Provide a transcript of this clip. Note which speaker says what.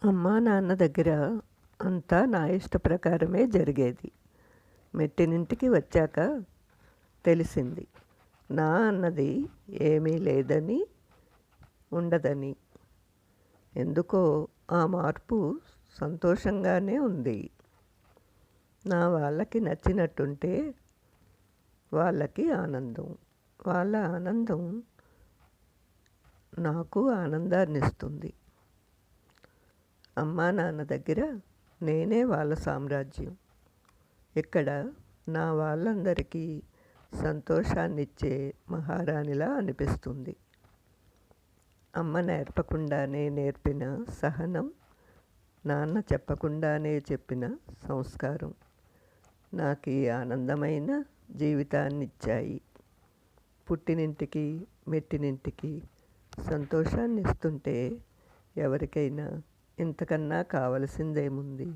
Speaker 1: అమ్మా నాన్న దగ్గర అంతా నా ఇష్ట ప్రకారమే జరిగేది. మెట్టినింటికి వచ్చాక తెలిసింది నా అన్నది ఏమీ లేదని, ఉండదని. ఎందుకో ఆ మార్పు సంతోషంగానే ఉంది. నా వాళ్ళకి నచ్చినట్టుంటే వాళ్ళకి ఆనందం, వాళ్ళ ఆనందం నాకు ఆనందాన్నిస్తుంది. అమ్మా నాన్న దగ్గర నేనే వాళ్ళ సామ్రాజ్యం. ఇక్కడ నా వాళ్ళందరికీ సంతోషాన్నిచ్చే మహారాణిలా అనిపిస్తుంది. అమ్మ నేర్పకుండానే నేర్పిన సహనం, నాన్న చెప్పకుండానే చెప్పిన సంస్కారం నాకు ఈ ఆనందమైన జీవితాన్నిచ్చాయి. పుట్టినింటికి మెట్టినింటికి సంతోషాన్నిస్తుంటే ఎవరికైనా ఇంతకన్నా కావలసిందేముంది?